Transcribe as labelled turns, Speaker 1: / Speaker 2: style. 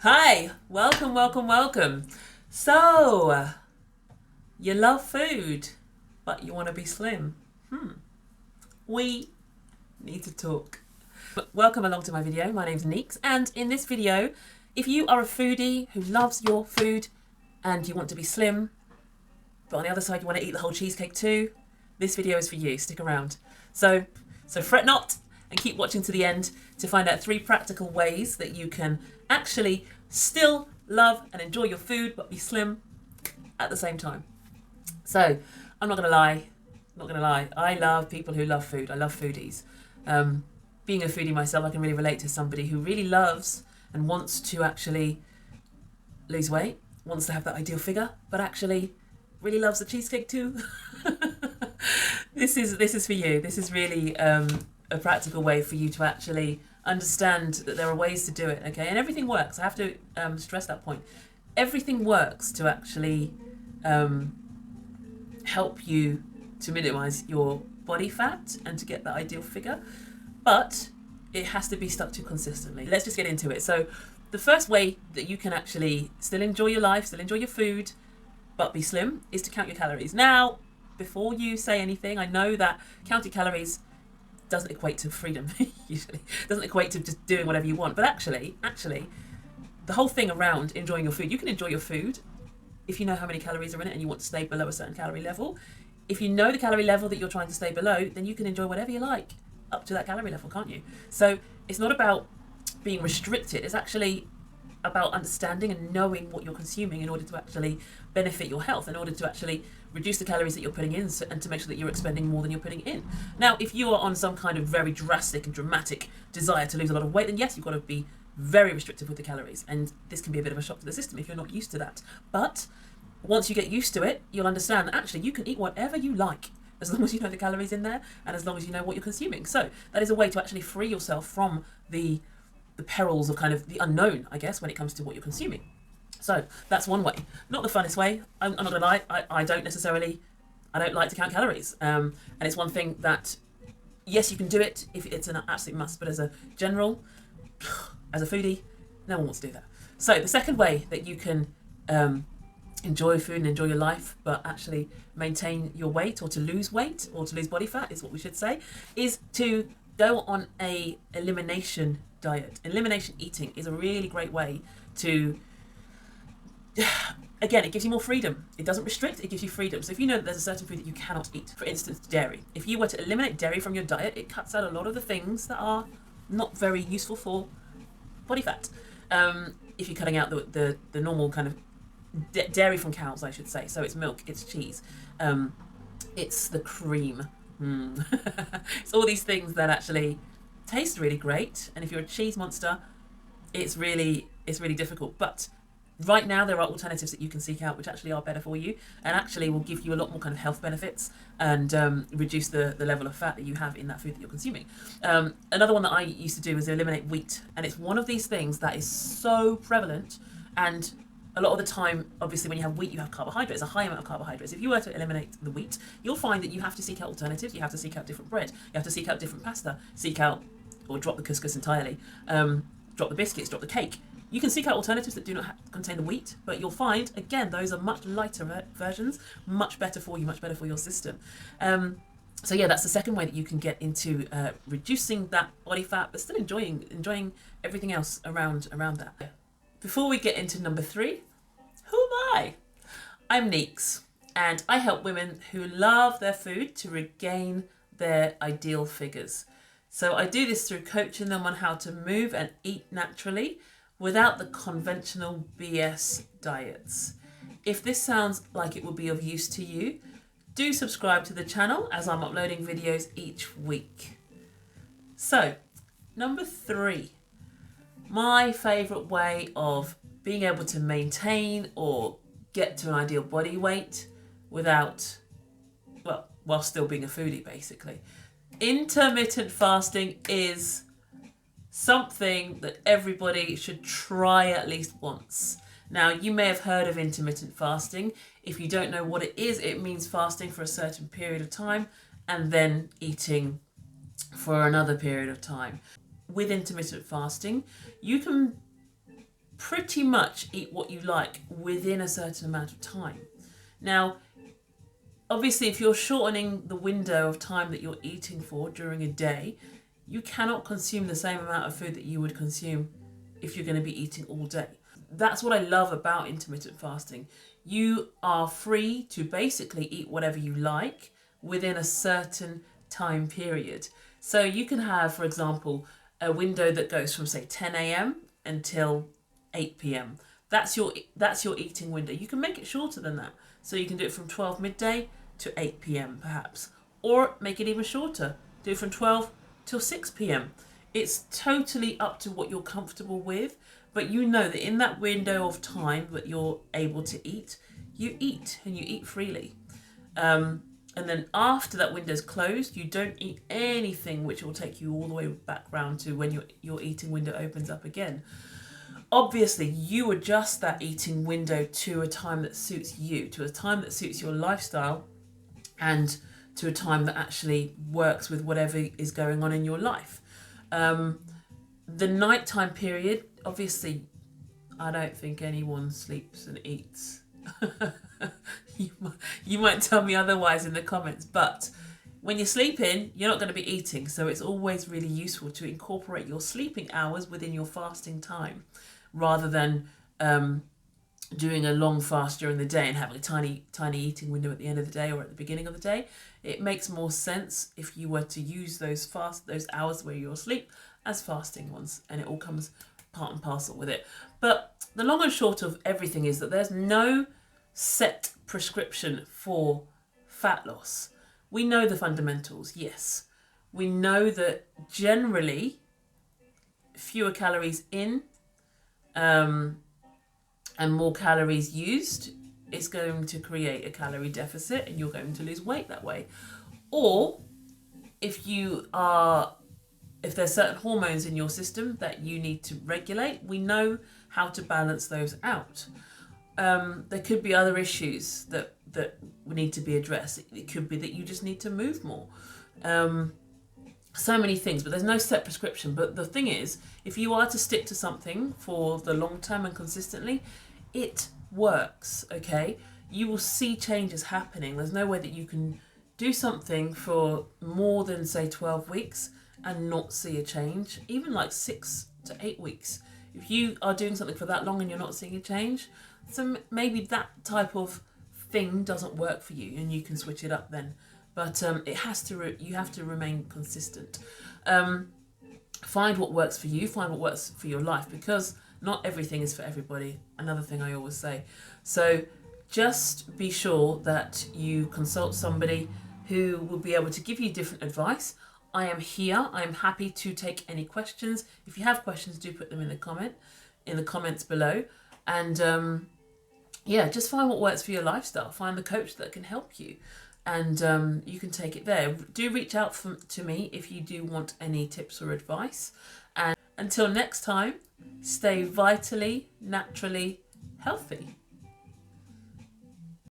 Speaker 1: Hi, welcome, welcome, welcome. So, you love food, but you want to be slim. We need to talk. Welcome along to my video. My name's Neeks, and in this video, if you are a foodie who loves your food and you want to be slim, but on the other side you want to eat the whole cheesecake too, this video is for you. Stick around. So fret not and keep watching to the end to find out 3 practical ways that you can actually still love and enjoy your food but be slim at the same time. So I'm not gonna lie, I love people who love food. I love foodies. Being a foodie myself, I can really relate to somebody who really loves and wants to actually lose weight, wants to have that ideal figure, but actually really loves the cheesecake too. This is for you. This is really a practical way for you to actually understand that there are ways to do it, okay? And everything works. I have to stress that point. Everything works to actually help you to minimize your body fat and to get that ideal figure, but it has to be stuck to consistently. Let's just get into it. So the first way that you can actually still enjoy your life, still enjoy your food, but be slim is to count your calories. Now, before you say anything, I know that counting calories doesn't equate to freedom, usually. Doesn't equate to just doing whatever you want. But actually, the whole thing around enjoying your food, you can enjoy your food if you know how many calories are in it and you want to stay below a certain calorie level. If you know the calorie level that you're trying to stay below, then you can enjoy whatever you like up to that calorie level, can't you? So it's not about being restricted. It's actually about understanding and knowing what you're consuming in order to actually benefit your health, in order to actually reduce the calories that you're putting in and to make sure that you're expending more than you're putting in. Now, if you are on some kind of very drastic and dramatic desire to lose a lot of weight, then yes, you've got to be very restrictive with the calories. And this can be a bit of a shock to the system if you're not used to that. But once you get used to it, you'll understand that actually you can eat whatever you like, as long as you know the calories in there and as long as you know what you're consuming. So that is a way to actually free yourself from the perils of kind of the unknown, I guess, when it comes to what you're consuming. So that's one way. Not the funnest way. I'm not gonna lie. I don't like to count calories. And it's one thing that, yes, you can do it if it's an absolute must, but as a general, as a foodie, no one wants to do that. So the second way that you can enjoy food and enjoy your life, but actually maintain your weight or to lose weight or to lose body fat is what we should say, is to go on a elimination diet. Elimination eating is a really great way to, again, it gives you more freedom. It doesn't restrict, it gives you freedom. So if you know that there's a certain food that you cannot eat, for instance, dairy. If you were to eliminate dairy from your diet, it cuts out a lot of the things that are not very useful for body fat. If you're cutting out the normal kind of dairy from cows, I should say. So it's milk, it's cheese, it's the cream. It's all these things that actually taste really great, and if you're a cheese monster, it's really difficult. But right now there are alternatives that you can seek out which actually are better for you and actually will give you a lot more kind of health benefits and reduce the level of fat that you have in that food that you're consuming. Another one that I used to do is eliminate wheat, and it's one of these things that is so prevalent, and a lot of the time, obviously, when you have wheat, you have carbohydrates, a high amount of carbohydrates. If you were to eliminate the wheat, you'll find that you have to seek out alternatives. You have to seek out different bread. You have to seek out different pasta. Seek out, or drop the couscous entirely. Drop the biscuits, drop the cake. You can seek out alternatives that do not contain the wheat, but you'll find, again, those are much lighter versions, much better for you, much better for your system. So yeah, that's the second way that you can get into reducing that body fat, but still enjoying everything else around that. Before we get into number 3, who am I? I'm Neeks, and I help women who love their food to regain their ideal figures. So I do this through coaching them on how to move and eat naturally without the conventional BS diets. If this sounds like it would be of use to you, do subscribe to the channel as I'm uploading videos each week. So, number 3. My favourite way of being able to maintain or get to an ideal body weight without, while still being a foodie, basically. Intermittent fasting is something that everybody should try at least once. Now, you may have heard of intermittent fasting. If you don't know what it is, it means fasting for a certain period of time and then eating for another period of time. With intermittent fasting, you can pretty much eat what you like within a certain amount of time. Now, obviously, if you're shortening the window of time that you're eating for during a day, you cannot consume the same amount of food that you would consume if you're going to be eating all day. That's what I love about intermittent fasting. You are free to basically eat whatever you like within a certain time period. So you can have, for example, a window that goes from say 10 a.m. until 8 p.m. That's your eating window. You can make it shorter than that. So you can do it from 12 midday to 8 p.m. perhaps, or make it even shorter. Do it from 12 till 6 p.m. It's totally up to what you're comfortable with, but you know that in that window of time that you're able to eat, you eat and you eat freely. And then after that window's closed, you don't eat anything, which will take you all the way back round to when your eating window opens up again. Obviously, you adjust that eating window to a time that suits you, to a time that suits your lifestyle, and to a time that actually works with whatever is going on in your life. The nighttime period, obviously, I don't think anyone sleeps and eats. You might tell me otherwise in the comments, but when you're sleeping, you're not going to be eating. So it's always really useful to incorporate your sleeping hours within your fasting time, rather than doing a long fast during the day and having a tiny eating window at the end of the day or at the beginning of the day. It makes more sense if you were to use those hours where you're asleep as fasting ones, and it all comes part and parcel with it. But the long and short of everything is that there's no set prescription for fat loss. We know the fundamentals, yes. We know that generally fewer calories in and more calories used is going to create a calorie deficit, and you're going to lose weight that way. Or if there's certain hormones in your system that you need to regulate, we know how to balance those out. There could be other issues that need to be addressed. It could be that you just need to move more. So many things, but there's no set prescription. But the thing is, if you are to stick to something for the long term and consistently, it works, okay? You will see changes happening. There's no way that you can do something for more than, say, 12 weeks and not see a change, even like 6 to 8 weeks. If you are doing something for that long and you're not seeing a change, so maybe that type of thing doesn't work for you, and you can switch it up then. But you have to remain consistent. Find what works for you, find what works for your life, because not everything is for everybody. Another thing I always say. So just be sure that you consult somebody who will be able to give you different advice. I am here. I am happy to take any questions. If you have questions, do put them in the comments below. And just find what works for your lifestyle. Find the coach that can help you, and you can take it there. Do reach out to me if you do want any tips or advice. And until next time, stay vitally, naturally healthy.